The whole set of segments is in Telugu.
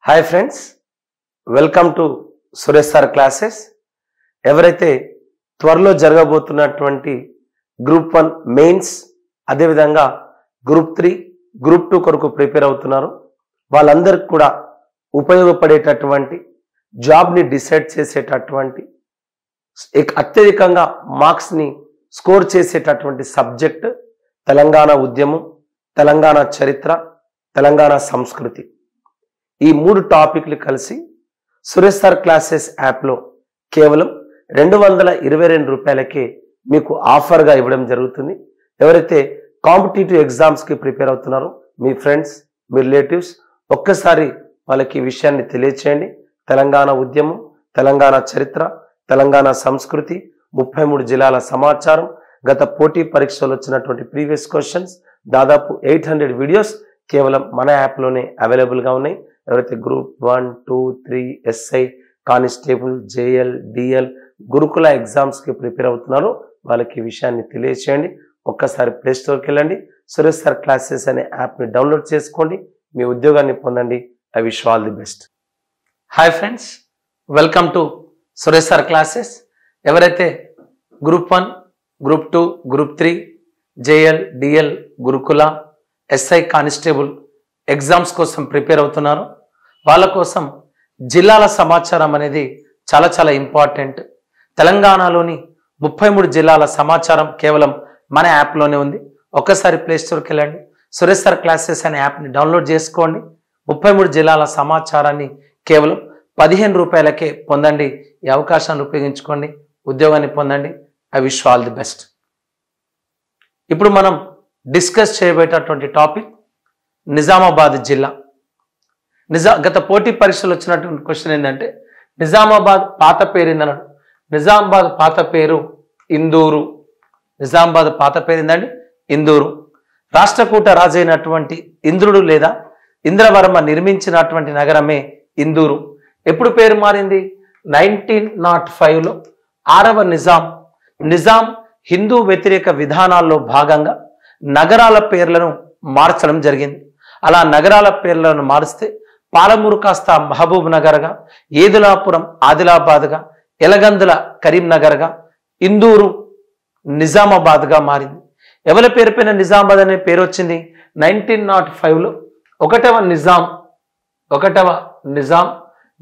Hi friends, welcome to Suresh sir classes. ఎవరైతే త్వరలో జరగబోతున్నటువంటి గ్రూప్ 1 మెయిన్స్ అదేవిధంగా గ్రూప్ 3 గ్రూప్ 2 కొరకు ప్రిపేర్ అవుతున్నారో వాళ్ళందరికీ కూడా ఉపయోగపడేటటువంటి జాబ్ని డిసైడ్ చేసేటటువంటి అత్యధికంగా మార్క్స్ని స్కోర్ చేసేటటువంటి సబ్జెక్ట్ తెలంగాణ ఉద్యమం, తెలంగాణ చరిత్ర, తెలంగాణ సంస్కృతి. ఈ 3 టాపిక్లు కలిసి సురేష్ సార్ క్లాసెస్ యాప్లో కేవలం 222 రూపాయలకే మీకు ఆఫర్గా ఇవ్వడం జరుగుతుంది. ఎవరైతే కాంపిటేటివ్ ఎగ్జామ్స్కి ప్రిపేర్ అవుతున్నారో మీ ఫ్రెండ్స్, మీ రిలేటివ్స్ ఒక్కసారి వాళ్ళకి ఈ విషయాన్ని తెలియచేయండి. తెలంగాణ ఉద్యమం, తెలంగాణ చరిత్ర, తెలంగాణ సంస్కృతి, 33 జిల్లాల సమాచారం, గత పోటీ పరీక్షలు వచ్చినటువంటి ప్రీవియస్ క్వశ్చన్స్, దాదాపు 800 వీడియోస్ కేవలం మన యాప్లోనే అవైలబుల్గా ఉన్నాయి. ఎవరైతే group 1, 2, 3 SI, constable, JL, DL, గురుకుల ఎగ్జామ్స్కి ప్రిపేర్ అవుతున్నారో వాళ్ళకి ఈ విషయాన్ని తెలియచేయండి. ఒక్కసారి ప్లే స్టోర్కి వెళ్ళండి, సురేష్ సార్ క్లాసెస్ అనే యాప్ని డౌన్లోడ్ చేసుకోండి, మీ ఉద్యోగాన్ని పొందండి. I wish all the best. Hi friends, welcome to Suresh sir classes. ఎవరైతే group 1, group 2, group 3, JL, DL, Gurukula, SI, constable exams కోసం ప్రిపేర్ అవుతున్నారు వాళ్ళ కోసం జిల్లాల సమాచారం అనేది చాలా చాలా ఇంపార్టెంట్. తెలంగాణలోని 33 జిల్లాల సమాచారం కేవలం మన యాప్లోనే ఉంది. ఒక్కసారి ప్లే స్టోర్కి వెళ్ళండి, సురేష్ సార్ క్లాసెస్ అనే యాప్ని డౌన్లోడ్ చేసుకోండి. 33 జిల్లాల సమాచారాన్ని కేవలం 15 రూపాయలకే పొందండి. ఈ అవకాశాన్ని ఉపయోగించుకోండి, ఉద్యోగాన్ని పొందండి. I wish all the best. ఇప్పుడు మనం డిస్కస్ చేయబోయేటటువంటి టాపిక్ నిజామాబాద్ జిల్లా. గత పోటీ పరీక్షలు వచ్చినటువంటి క్వశ్చన్ ఏంటంటే నిజామాబాద్ పాత పేరు ఏందన్నాడు. నిజామాబాద్ పాత పేరు ఇందూరు. నిజామాబాద్ పాత పేరు ఏందండి? ఇందూరు. రాష్ట్రకూట రాజైనటువంటి ఇంద్రుడు లేదా ఇంద్రవర్మ నిర్మించినటువంటి నగరమే ఇందూరు. ఎప్పుడు పేరు మారింది? 1905లో 6వ నిజాం హిందూ వ్యతిరేక విధానాల్లో భాగంగా నగరాల పేర్లను మార్చడం జరిగింది. అలా నగరాల పేర్లను మారిస్తే పాలమూరు కాస్త మహబూబ్ నగర్గా, ఏదులాపురం ఆదిలాబాద్గా, ఎలగందుల కరీంనగర్గా, ఇందూరు నిజామాబాద్గా మారింది. ఎవరి పేరు పైన నిజామాబాద్ అనే పేరు వచ్చింది? 1905లో 1వ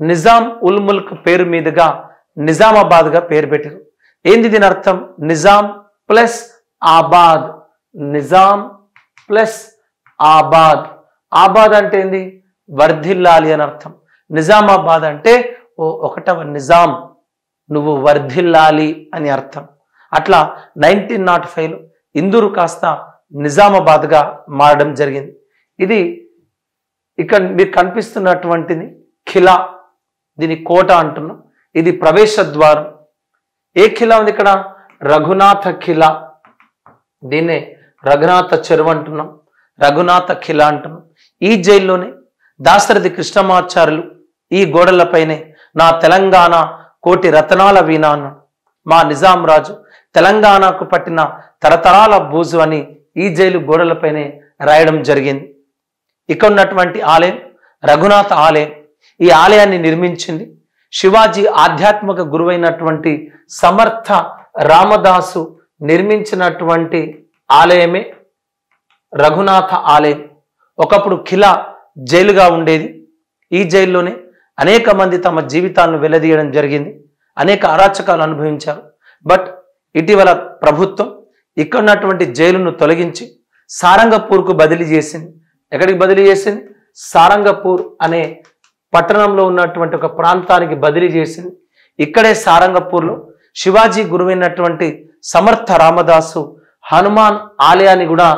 నిజాం ఉల్ ముల్క్ పేరు మీదుగా నిజామాబాద్గా పేరు పెట్టారు. ఏంది దీని అర్థం? నిజాం ప్లస్ ఆబాద్. నిజాం ప్లస్ ఆబాద్. ఆబాద్ అంటే ఏంది? వర్ధిల్లాలి అని అర్థం. నిజామాబాద్ అంటే ఓ 1వ నిజాం, నువ్వు వర్ధిల్లాలి అని అర్థం. అట్లా 1905లో ఇందూరు కాస్త నిజామాబాద్గా మారడం జరిగింది. ఇది ఇక్కడ మీకు కనిపిస్తున్నటువంటిది ఖిలా, దీని కోట అంటున్నాం. ఇది ప్రవేశ ద్వారం. ఏ ఖిలా ఉంది ఇక్కడ? రఘునాథ ఖిలా. దీన్నే రఘునాథ చెరువు అంటున్నాం, రఘునాథ ఖిలా అంటున్నాం. ఈ జైల్లోనే దాశరథి కృష్ణమాచార్యులు ఈ గోడలపైనే నా తెలంగాణ కోటి రతనాల వీణ అన్నాడు. మా నిజాం రాజు తెలంగాణకు పట్టిన తరతరాల బూజు అని ఈ జైలు గోడలపైనే రాయడం జరిగింది. ఇక్కడ ఉన్నటువంటి ఆలయం రఘునాథ ఆలయం. ఈ ఆలయాన్ని నిర్మించింది శివాజీ ఆధ్యాత్మిక గురువైనటువంటి సమర్థ రామదాసు నిర్మించినటువంటి ఆలయమే రఘునాథ ఆలయం. ఒకప్పుడు ఖిలా జైలుగా ఉండేది. ఈ జైల్లోనే అనేక మంది తమ జీవితాలను వెల్లదీయడం జరిగింది, అనేక అరాచకాలు అనుభవించారు. బట్ ఇటీవల ప్రభుత్వం ఇక్కడ ఉన్నటువంటి జైలును తొలగించి సారంగపూర్కు బదిలీ చేసింది. ఎక్కడికి బదిలీ చేసింది? సారంగపూర్ అనే పట్టణంలో ఉన్నటువంటి ఒక ప్రాంతానికి బదిలీ చేసింది. ఇక్కడే సారంగపూర్లో శివాజీ గురువైనటువంటి సమర్థ రామదాసు హనుమాన్ ఆలయాన్ని కూడా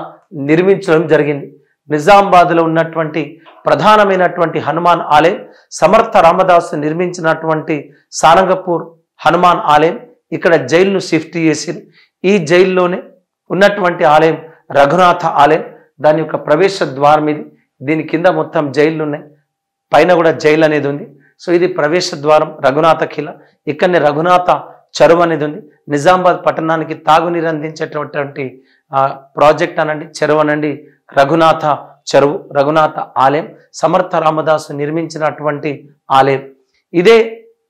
నిర్మించడం జరిగింది. నిజామాబాద్లో ఉన్నటువంటి ప్రధానమైనటువంటి హనుమాన్ ఆలయం సమర్థ రామదాసు నిర్మించినటువంటి సారంగపూర్ హనుమాన్ ఆలయం. ఇక్కడ జైలును షిఫ్ట్ చేసి ఈ జైల్లోనే ఉన్నటువంటి ఆలయం రఘునాథ ఆలయం. దాని యొక్క ప్రవేశ ద్వారం ఇది. దీని కింద మొత్తం జైళ్ళు ఉన్నాయి, పైన కూడా జైలు అనేది ఉంది. సో ఇది ప్రవేశ ద్వారం రఘునాథ ఖిలా. ఇక్కడనే రఘునాథ చెరువు అనేది ఉంది. నిజామాబాద్ పట్టణానికి తాగునీరు అందించేటటువంటి ప్రాజెక్ట్ అనండి, చెరువు అనండి, రఘునాథ చెరువు, రఘునాథ ఆలయం, సమర్థ రామదాసు నిర్మించినటువంటి ఆలయం. ఇదే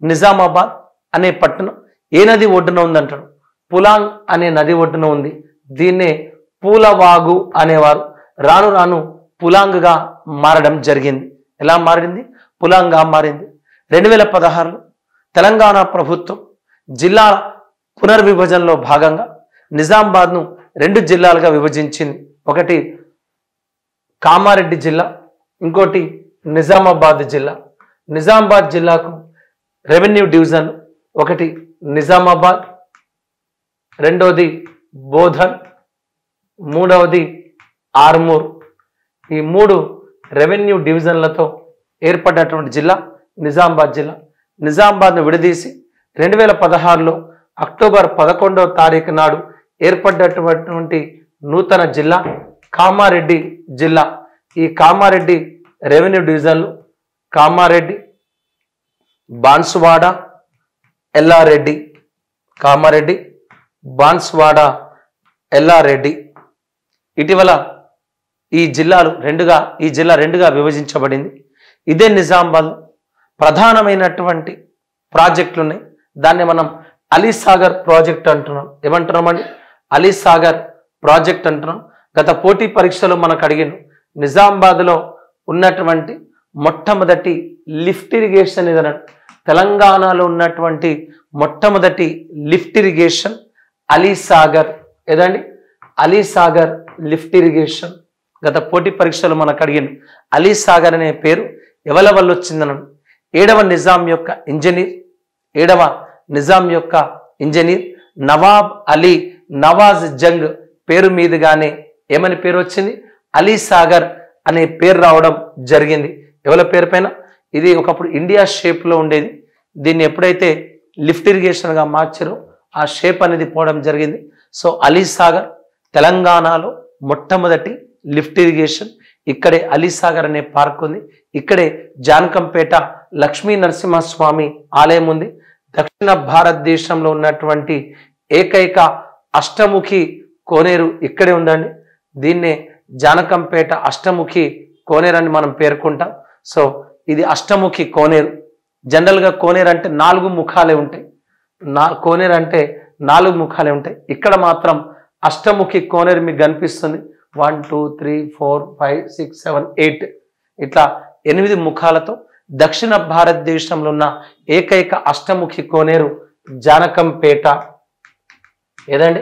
నిజామాబాద్ అనే పట్టణం ఏ నది ఒడ్డున ఉందంటాడు? పులాంగ్ అనే నది ఒడ్డున ఉంది. దీన్నే పూలవాగు అనేవారు. రాను రాను పులాంగ్గా మారడం జరిగింది. ఎలా మారింది? పులాంగ్గా మారింది. 2016లో తెలంగాణ ప్రభుత్వం జిల్లాల పునర్విభజనలో భాగంగా నిజామాబాద్ను 2 జిల్లాలుగా విభజించింది. ఒకటి కామారెడ్డి జిల్లా, ఇంకోటి నిజామాబాద్ జిల్లా. నిజామాబాద్ జిల్లాకు రెవెన్యూ డివిజన్ ఒకటి నిజామాబాద్, రెండవది బోధన్, మూడవది ఆర్మూర్. ఈ 3 రెవెన్యూ డివిజన్లతో ఏర్పడినటువంటి జిల్లా నిజామాబాద్ జిల్లా. నిజామాబాద్ను విడదీసి 2016లో అక్టోబర్ 11వ తారీఖు నాడు ఏర్పడినటువంటి నూతన జిల్లా కామారెడ్డి జిల్లా. ఈ కామారెడ్డి రెవెన్యూ డివిజన్లు కామారెడ్డి, బాన్సువాడ, ఎల్లారెడ్డి. కామారెడ్డి, బాన్సువాడ, ఎల్లారెడ్డి. ఇటీవల ఈ జిల్లా రెండుగా విభజించబడింది. ఇదే నిజామాబాద్ ప్రధానమైనటువంటి ప్రాజెక్టులు ఉన్నాయి. దాన్ని మనం అలీసాగర్ ప్రాజెక్ట్ అంటున్నాం. ఏమంటున్నామండి? అలీసాగర్ ప్రాజెక్ట్ అంటున్నాం. గత పోటీ పరీక్షలో మనకు అడిగిన నిజామాబాద్లో ఉన్నటువంటి మొట్టమొదటి లిఫ్ట్ ఇరిగేషన్ ఇదనండి. తెలంగాణలో ఉన్నటువంటి మొట్టమొదటి లిఫ్ట్ ఇరిగేషన్ అలీసాగర్. ఏదండి? Alisagar lift irrigation. గత పోటీ పరీక్షలో మనకు అడిగిన అలీసాగర్ అనే పేరు ఎవరి వల్ల వచ్చిందనండి? 7వ నిజాం యొక్క ఇంజనీర్ నవాబ్ అలీ నవాజ్ జంగ్ పేరు మీదుగానే ఏమని పేరు వచ్చింది? అలీసాగర్ అనే పేరు రావడం జరిగింది. ఎవరి పేరు పైన? ఇది ఒకప్పుడు ఇండియా షేప్లో ఉండేది. దీన్ని ఎప్పుడైతే లిఫ్ట్ ఇరిగేషన్గా మార్చారో ఆ షేప్ అనేది పోవడం జరిగింది. సో అలీసాగర్ తెలంగాణలో మొట్టమొదటి లిఫ్ట్ ఇరిగేషన్. ఇక్కడే అలీసాగర్ అనే పార్క్ ఉంది. ఇక్కడే జానకంపేట లక్ష్మీ నరసింహస్వామి ఆలయం ఉంది. దక్షిణ భారతదేశంలో ఉన్నటువంటి ఏకైక అష్టముఖి కోనేరు ఇక్కడే ఉందండి. దీన్నే జానకంపేట అష్టముఖి కోనేరు అని మనం పేర్కొంటాం. సో ఇది అష్టముఖి కోనేరు. జనరల్గా కోనేరు అంటే 4 ముఖాలే ఉంటాయి. కోనేరు అంటే 4 ముఖాలే ఉంటాయి. ఇక్కడ మాత్రం అష్టముఖి కోనేరు మీకు కనిపిస్తుంది. 1 2 3 4 5 6 7 8 ఇట్లా 8 ముఖాలతో దక్షిణ భారతదేశంలో ఉన్న ఏకైక అష్టముఖి కోనేరు జానకంపేట. ఏదండి?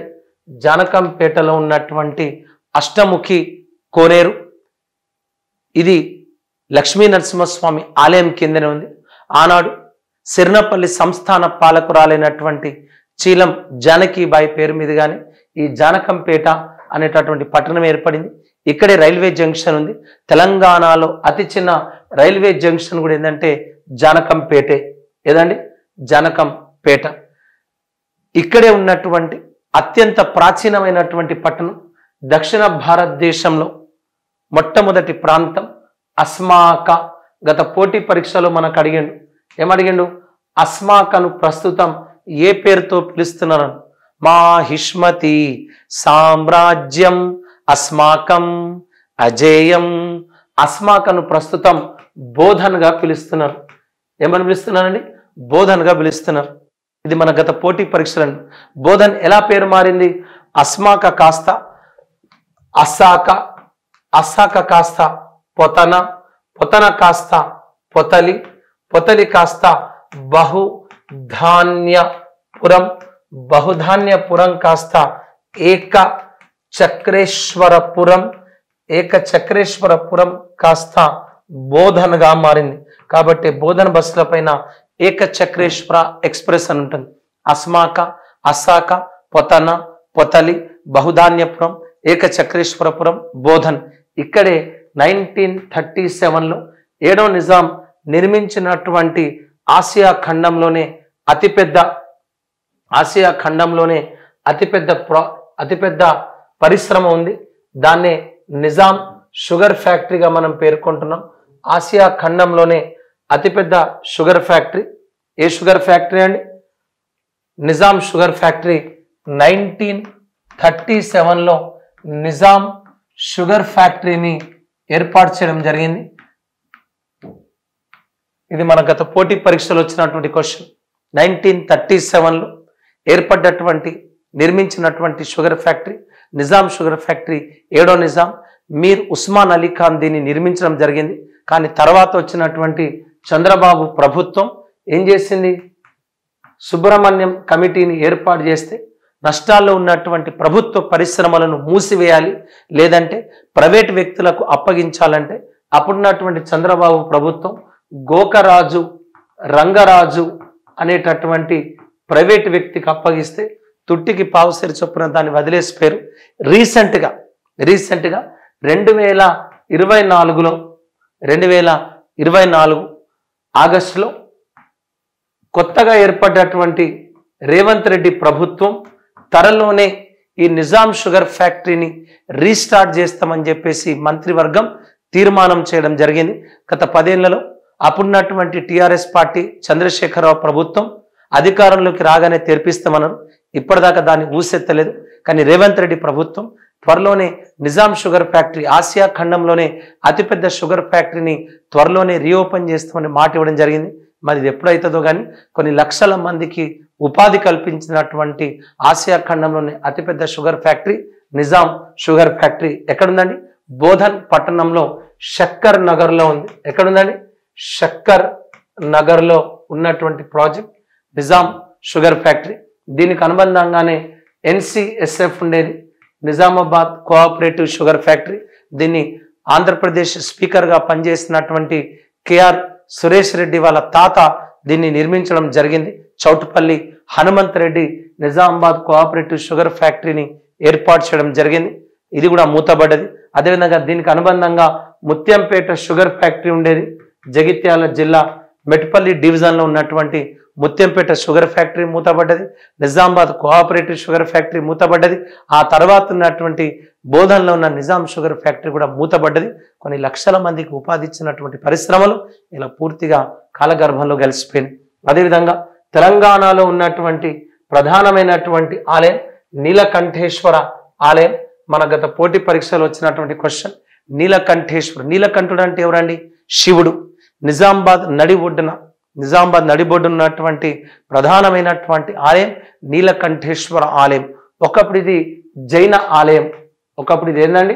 జానకంపేటలో ఉన్నటువంటి అష్టముఖి కోనేరు. ఇది లక్ష్మీ నరసింహస్వామి ఆలయం కిందనే ఉంది. ఆనాడు సిర్నపల్లి సంస్థాన పాలకురాలైనటువంటి చీలం జానకీబాయి పేరు మీదుగానే ఈ జానకంపేట అనేటటువంటి పట్టణం ఏర్పడింది. ఇక్కడే రైల్వే జంక్షన్ ఉంది. తెలంగాణలో అతి చిన్న రైల్వే జంక్షన్ కూడా ఏంటంటే జానకంపేటే. ఏదండి? జానకంపేట. ఇక్కడే ఉన్నటువంటి అత్యంత ప్రాచీనమైనటువంటి పట్టణం. దక్షిణ భారతదేశంలో మొట్టమొదటి ప్రాంతం అస్మాక. గత పోటీ పరీక్షలో మనకు అడిగిండు. ఏమడిగిండు? అస్మాకను ప్రస్తుతం ఏ పేరుతో పిలుస్తున్నారు? మాహిష్మతి సామ్రాజ్యం అస్మాకం అజేయం. అస్మాకను ప్రస్తుతం బోధన్గా పిలుస్తున్నారు. ఏమని పిలుస్తున్నారండి? బోధన్గా పిలుస్తున్నారు. ఇది మన గత పోటీ పరీక్షలండి. బోధన్ ఎలా పేరు మారింది? అస్మాక కాస్త అస్సాక, అస్సాక కాస్త పొతన, పొతన కాస్త పొతలి, పొతలి కాస్త బహుధాన్యపురం, బహుధాన్యపురం కాస్త ఏక చక్రేశ్వరపురం, ఏక చక్రేశ్వరపురం కాస్త బోధన్గా మారింది. కాబట్టి బోధన్ బస్సుల పైన ఏక చక్రేశ్వర ఎక్స్ప్రెస్ అని ఉంటుంది. అస్మాక, అస్సాక, పొతన, పొతలి, బహుధాన్యపురం, ఏక చక్రేశ్వరపురం, బోధన్. ఇక్కడే 1937లో 7వ నిజాం నిర్మించినటువంటి ఆసియా ఖండంలోనే అతిపెద్ద పరిశ్రమ ఉంది. దాన్నే నిజాం షుగర్ ఫ్యాక్టరీగా మనం పేర్కొంటున్నాం. ఆసియా ఖండంలోనే అతిపెద్ద షుగర్ ఫ్యాక్టరీ. ఏ షుగర్ ఫ్యాక్టరీ అండి? Nizam sugar factory. 1937లో నిజాం షుగర్ ఫ్యాక్టరీని ఏర్పాటు చేయడం జరిగింది. ఇది మన గత పోటీ పరీక్షలో వచ్చినటువంటి క్వశ్చన్. 1937లో ఏర్పడ్డటువంటి నిర్మించినటువంటి sugar factory Nizam sugar factory, 7వ నిజాం మీర్ ఉస్మాన్ అలీ ఖాన్ దీన్ని నిర్మించడం జరిగింది. కానీ తర్వాత వచ్చినటువంటి చంద్రబాబు ప్రభుత్వం ఏం చేసింది, సుబ్రహ్మణ్యం కమిటీని ఏర్పాటు చేస్తే నష్టాల్లో ఉన్నటువంటి ప్రభుత్వ పరిశ్రమలను మూసివేయాలి, లేదంటే ప్రైవేట్ వ్యక్తులకు అప్పగించాలంటే అప్పుడున్నటువంటి చంద్రబాబు ప్రభుత్వం గోకరాజు రంగరాజు అనేటటువంటి ప్రైవేట్ వ్యక్తికి అప్పగిస్తే తుట్టికి పావుసేరు చొప్పున దాన్ని వదిలేసిపోయారు. రీసెంట్గా 2024 ఆగస్టులో కొత్తగా ఏర్పడ్డటువంటి రేవంత్ రెడ్డి ప్రభుత్వం త్వరలోనే ఈ నిజాం షుగర్ ఫ్యాక్టరీని రీస్టార్ట్ చేస్తామని చెప్పేసి మంత్రివర్గం తీర్మానం చేయడం జరిగింది. గత 10 ఏళ్లలో అప్పుడున్నటువంటి టిఆర్ఎస్ పార్టీ చంద్రశేఖరరావు ప్రభుత్వం అధికారంలోకి రాగానే తెరిపిస్తామన్నారు. ఇప్పటిదాకా దాన్ని ఊసెత్తలేదు. కానీ రేవంత్ రెడ్డి ప్రభుత్వం త్వరలోనే నిజాం షుగర్ ఫ్యాక్టరీ, ఆసియా ఖండంలోనే అతిపెద్ద షుగర్ ఫ్యాక్టరీని త్వరలోనే రీఓపెన్ చేస్తామని మాట ఇవ్వడం జరిగింది. మరి ఇది ఎప్పుడైతుందో కానీ కొన్ని లక్షల మందికి ఉపాధి కల్పించినటువంటి ఆసియా ఖండంలోనే అతిపెద్ద sugar factory Nizam sugar factory ఎక్కడుందండి? బోధన్ పట్టణంలో శక్కర్ నగర్లో ఉంది. ఎక్కడుందండి? శక్కర్ నగర్లో ఉన్నటువంటి ప్రాజెక్ట్ నిజాం షుగర్ ఫ్యాక్టరీ. దీనికి అనుబంధంగానే NCSF ఉండేది, నిజామాబాద్ కోఆపరేటివ్ షుగర్ ఫ్యాక్టరీ. దీన్ని ఆంధ్రప్రదేశ్ స్పీకర్గా పనిచేసినటువంటి KR సురేష్ రెడ్డి వాళ్ళ తాత దీన్ని నిర్మించడం జరిగింది. చౌటుపల్లి హనుమంత్ రెడ్డి నిజామాబాద్ కోఆపరేటివ్ షుగర్ ఫ్యాక్టరీని ఏర్పాటు చేయడం జరిగింది. ఇది కూడా మూతబడ్డది. అదేవిధంగా దీనికి అనుబంధంగా ముత్యంపేట షుగర్ ఫ్యాక్టరీ ఉండేది. జగిత్యాల జిల్లా మెట్పల్లి డివిజన్లో ఉన్నటువంటి ముత్యంపేట షుగర్ ఫ్యాక్టరీ మూతబడ్డది. నిజామాబాద్ కోఆపరేటివ్ షుగర్ ఫ్యాక్టరీ మూతబడ్డది. ఆ తర్వాత ఉన్నటువంటి బోధన్లో ఉన్న నిజాం షుగర్ ఫ్యాక్టరీ కూడా మూతబడ్డది. కొన్ని లక్షల మందికి ఉపాధి ఇచ్చినటువంటి పరిశ్రమలు ఇలా పూర్తిగా కాలగర్భంలో కలిసిపోయింది. అదేవిధంగా తెలంగాణలో ఉన్నటువంటి ప్రధానమైనటువంటి ఆలయం నీలకంఠేశ్వర ఆలయం. మన గత పోటీ పరీక్షలో వచ్చినటువంటి క్వశ్చన్ నీలకంఠేశ్వర. నీలకంఠుడు అంటే ఎవరండి? శివుడు. నిజామాబాద్ నడిబొడ్డున ఉన్నటువంటి ప్రధానమైనటువంటి ఆలయం నీలకంఠేశ్వర ఆలయం. ఒకప్పుడు ఇది జైన ఆలయం. ఏంటండి?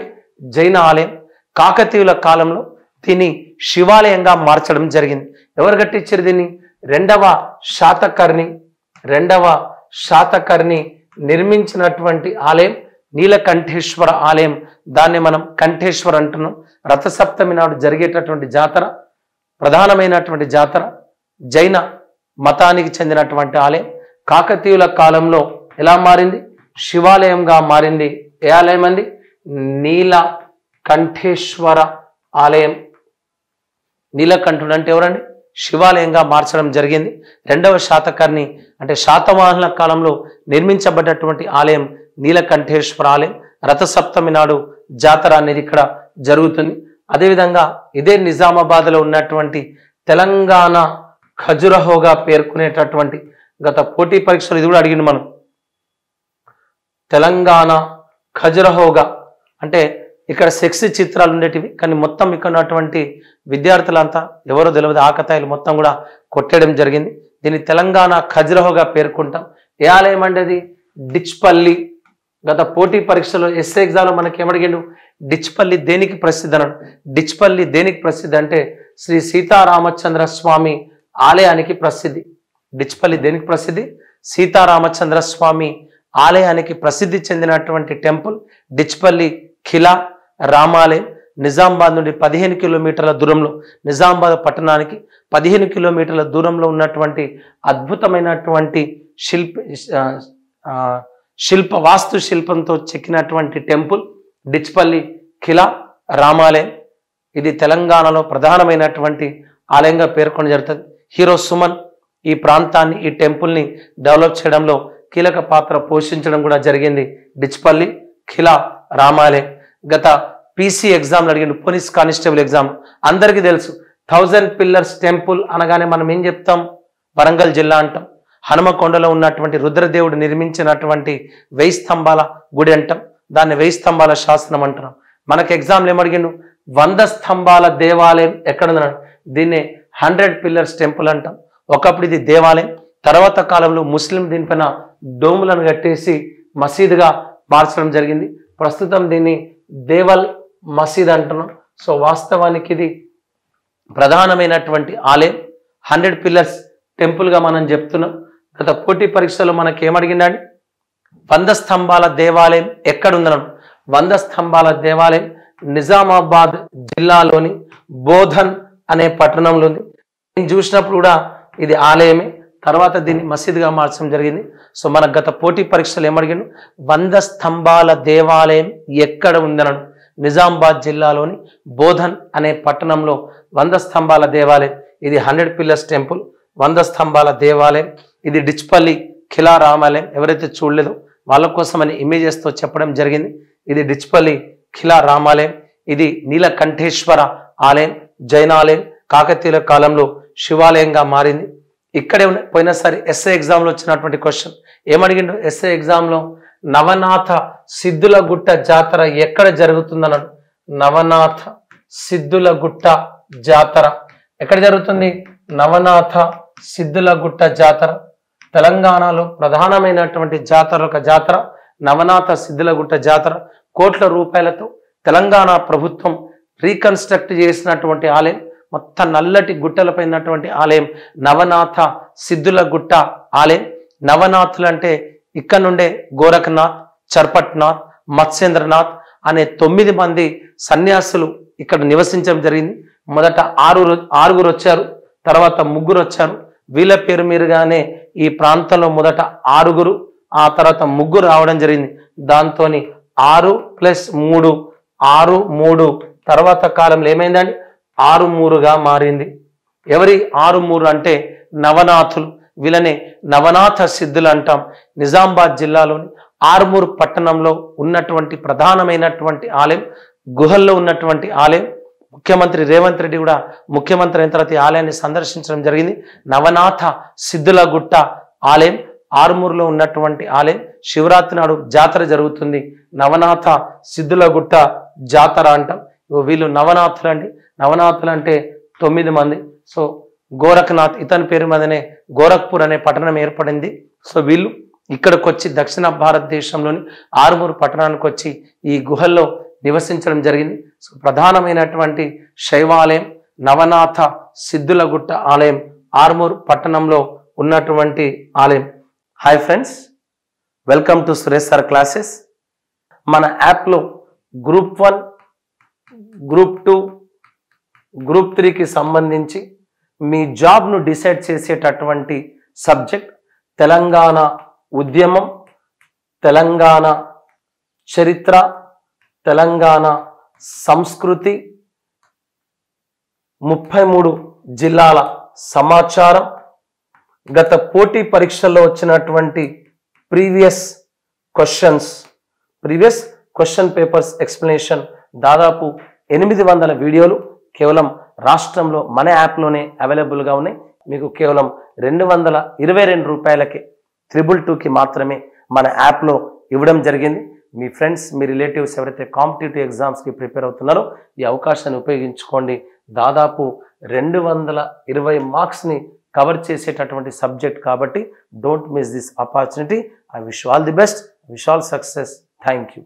జైన ఆలయం. కాకతీయుల కాలంలో దీన్ని శివాలయంగా మార్చడం జరిగింది. ఎవరు కట్టించారు దీన్ని? రెండవ శాతకర్ణి నిర్మించినటువంటి ఆలయం నీలకంఠేశ్వర ఆలయం. దాన్ని మనం కంఠేశ్వర అంటున్నాం. రథసప్తమి నాడు జరిగేటటువంటి జాతర, ప్రధానమైనటువంటి జాతర. జైన మతానికి చెందినటువంటి ఆలయం. కాకతీయుల కాలంలో ఎలా మారింది? శివాలయంగా మారింది. ఏ ఆలయం అండి? నీలకంఠేశ్వర ఆలయం. నీలకంఠుడు అంటే ఎవరండి? శివాలయంగా మార్చడం జరిగింది. రెండవ శాతకర్ణి అంటే శాతవాహనుల కాలంలో నిర్మించబడ్డటువంటి ఆలయం నీలకంఠేశ్వర ఆలయం. రథసప్తమి నాడు జాతర అనేది ఇక్కడ జరుగుతుంది. అదేవిధంగా ఇదే నిజామాబాద్లో ఉన్నటువంటి తెలంగాణ ఖజురహోగా పేర్కొనేటటువంటి గత పోటీ పరీక్షలు ఇది కూడా అడిగింది మనం. తెలంగాణ ఖజురహోగా అంటే ఇక్కడ సెక్స్ చిత్రాలు ఉండేటివి. కానీ మొత్తం ఇక్కడ ఉన్నటువంటి విద్యార్థులంతా ఎవరో తెలియదు ఆకతాయిలు మొత్తం కూడా కొట్టేయడం జరిగింది. దీన్ని తెలంగాణ ఖజురహోగా పేర్కొంటాం. ఏ ఆలయం అంటే అది? డిచ్పల్లి. గత పోటీ పరీక్షలో ఎస్ఏ ఎగ్జామ్లో మనకి ఏమడిగిండు? డిచ్పల్లి దేనికి ప్రసిద్ధి అన్నాడు. డిచ్పల్లి దేనికి ప్రసిద్ధి అంటే శ్రీ సీతారామచంద్ర స్వామి ఆలయానికి ప్రసిద్ధి. డిచ్పల్లి దేనికి ప్రసిద్ధి? సీతారామచంద్ర స్వామి ఆలయానికి ప్రసిద్ధి చెందినటువంటి టెంపుల్ డిచ్పల్లి ఖిలా రామాలయం. నిజామాబాద్ నుండి 15 కిలోమీటర్ల దూరంలో, నిజామాబాద్ పట్టణానికి 15 కిలోమీటర్ల దూరంలో ఉన్నటువంటి అద్భుతమైనటువంటి వాస్తు శిల్పంతో చెక్కినటువంటి టెంపుల్ డిచ్పల్లి ఖిలా రామాలయం. ఇది తెలంగాణలో ప్రధానమైనటువంటి ఆలయంగా పేర్కొని జరుగుతుంది. హీరో సుమన్ ఈ ప్రాంతాన్ని, ఈ టెంపుల్ని డెవలప్ చేయడంలో కీలక పాత్ర పోషించడం కూడా జరిగింది. డిచ్పల్లి ఖిలా రామాలయం. గత PC ఎగ్జామ్లు అడిగిండు, పోలీస్ కానిస్టేబుల్ ఎగ్జామ్. అందరికీ తెలుసు 1000 పిల్లర్స్ టెంపుల్ అనగానే మనం ఏం చెప్తాం? వరంగల్ జిల్లా అంటాం. హనుమకొండలో ఉన్నటువంటి రుద్రదేవుడు నిర్మించినటువంటి 1000 స్తంభాల గుడి అంటాం. దాన్ని 1000 స్తంభాల శాసనం అంటున్నాం. మనకు ఎగ్జామ్లు ఏమడిగిండు? 100 స్తంభాల దేవాలయం ఎక్కడ ఉందన్నాడు. దీన్ని 100 పిల్లర్స్ టెంపుల్ అంటాం. ఒకప్పుడు ఇది దేవాలయం, తర్వాత కాలంలో ముస్లిం దీనిపైన డోములను కట్టేసి మసీదుగా మార్చడం జరిగింది. ప్రస్తుతం దీన్ని దేవల్ మసీద్ అంటున్నాం. సో వాస్తవానికి ఇది ప్రధానమైనటువంటి ఆలయం, 100 పిల్లర్స్ టెంపుల్గా మనం చెప్తున్నాం. గత పోటీ పరీక్షలో మనకి ఏమడిగిందండి, 100 స్తంభాల దేవాలయం ఎక్కడుందన్నాడు. 100 స్తంభాల దేవాలయం నిజామాబాద్ జిల్లాలోని బోధన్ అనే పట్టణంలో ఉంది. నేను చూసినప్పుడు కూడా ఇది ఆలయమే, తర్వాత దీన్ని మసీదుగా మార్చడం జరిగింది. సో మన గత పోటీ పరీక్షలు ఏమడిగాను, 100 స్తంభాల దేవాలయం ఎక్కడ ఉందన్నాడు. నిజామాబాద్ జిల్లాలోని బోధన్ అనే పట్టణంలో 100 స్తంభాల దేవాలయం. ఇది 100 పిల్లర్స్ టెంపుల్, 100 స్తంభాల దేవాలయం. ఇది డిచ్పల్లి ఖిలా రామాలయం. ఎవరైతే చూడలేదో వాళ్ళ కోసమని ఇమేజెస్తో చెప్పడం జరిగింది. ఇది డిచ్పల్లి ఖిలా రామాలయం. ఇది నీలకంఠేశ్వర ఆలయం, జైనాలయం, కాకతీయుల కాలంలో శివాలయంగా మారింది. ఇక్కడే పోయినసారి ఎస్ఏ ఎగ్జామ్లో వచ్చినటువంటి క్వశ్చన్ ఏమడిగిండు, ఎస్ఏ ఎగ్జామ్లో నవనాథ సిద్ధుల గుట్ట జాతర ఎక్కడ జరుగుతుందన్నాడు. నవనాథ సిద్ధుల గుట్ట జాతర ఎక్కడ జరుగుతుంది. నవనాథ సిద్ధుల గుట్ట జాతర తెలంగాణలో ప్రధానమైనటువంటి ఒక జాతర నవనాథ సిద్ధుల గుట్ట జాతర. కోట్ల రూపాయలతో తెలంగాణ ప్రభుత్వం రీకన్స్ట్రక్ట్ చేసినటువంటి ఆలయం, మొత్తం నల్లటి గుట్టలపైనటువంటి ఆలయం నవనాథ సిద్ధుల గుట్ట ఆలయం. నవనాథులు అంటే ఇక్కడ నుండే గోరఖనాథ్, చర్పట్నాథ్, మత్స్యేంద్రనాథ్ అనే 9 మంది సన్యాసులు ఇక్కడ నివసించడం జరిగింది. మొదట ఆరుగురు వచ్చారు, తర్వాత 3 వచ్చారు. వీళ్ళ పేరు మీరుగానే ఈ ప్రాంతంలో మొదట 6, ఆ తర్వాత 3 రావడం జరిగింది. దాంతో 6 + 3 6 3 తర్వాత కాలంలో ఏమైందండి 6-3గా మారింది. ఎవరి 6-3 అంటే నవనాథులు. వీళ్ళని నవనాథ సిద్ధులు అంటాం. నిజామాబాద్ జిల్లాలోని ఆర్మూర్ పట్టణంలో ఉన్నటువంటి ప్రధానమైనటువంటి ఆలయం, గుహల్లో ఉన్నటువంటి ఆలయం. ముఖ్యమంత్రి రేవంత్ రెడ్డి కూడా ముఖ్యమంత్రి అయిన తర్వాత ఈ ఆలయాన్ని సందర్శించడం జరిగింది. నవనాథ సిద్ధుల గుట్ట ఆలయం ఆర్మూర్లో ఉన్నటువంటి ఆలయం. శివరాత్రి నాడు జాతర జరుగుతుంది. నవనాథ సిద్ధుల గుట్ట జాతర అంటాం. వీళ్ళు నవనాథులు అండి. నవనాథులు అంటే 9 మంది. సో గోరఖనాథ్ ఇతని పేరు మీదనే గోరఖ్పూర్ అనే పట్టణం ఏర్పడింది. సో వీళ్ళు ఇక్కడికి వచ్చి దక్షిణ భారతదేశంలోని ఆర్మూర్ పట్టణానికి వచ్చి ఈ గుహల్లో నివసించడం జరిగింది. సో ప్రధానమైనటువంటి శైవాలయం నవనాథ సిద్ధుల గుట్ట ఆలయం ఆర్మూర్ పట్టణంలో ఉన్నటువంటి ఆలయం. Hi friends, welcome to Suresh sir classes. మన యాప్లో గ్రూప్ 1, గ్రూప్ 2, గ్రూప్ 3కి సంబంధించి మీ జాబ్ను డిసైడ్ చేసేటటువంటి సబ్జెక్ట్ తెలంగాణ ఉద్యమం, తెలంగాణ చరిత్ర, తెలంగాణ సంస్కృతి, 33 జిల్లాల సమాచారం, గత పోటీ పరీక్షల్లో వచ్చినటువంటి ప్రీవియస్ క్వశ్చన్ పేపర్స్ ఎక్స్ప్లెనేషన్, దాదాపు 800 వీడియోలు కేవలం రాష్ట్రంలో మన యాప్లోనే అవైలబుల్గా ఉన్నాయి. మీకు కేవలం 222 రూపాయలకే 222కి మాత్రమే మన యాప్లో ఇవ్వడం జరిగింది. మీ ఫ్రెండ్స్, మీ రిలేటివ్స్ ఎవరైతే కాంపిటేటివ్ ఎగ్జామ్స్కి ప్రిపేర్ అవుతున్నారో ఈ అవకాశాన్ని ఉపయోగించుకోండి. దాదాపు 220 మార్క్స్ని కవర్ చేసేటటువంటి సబ్జెక్ట్ కాబట్టి don't miss this opportunity. I wish all the best, wish all success. Thank you.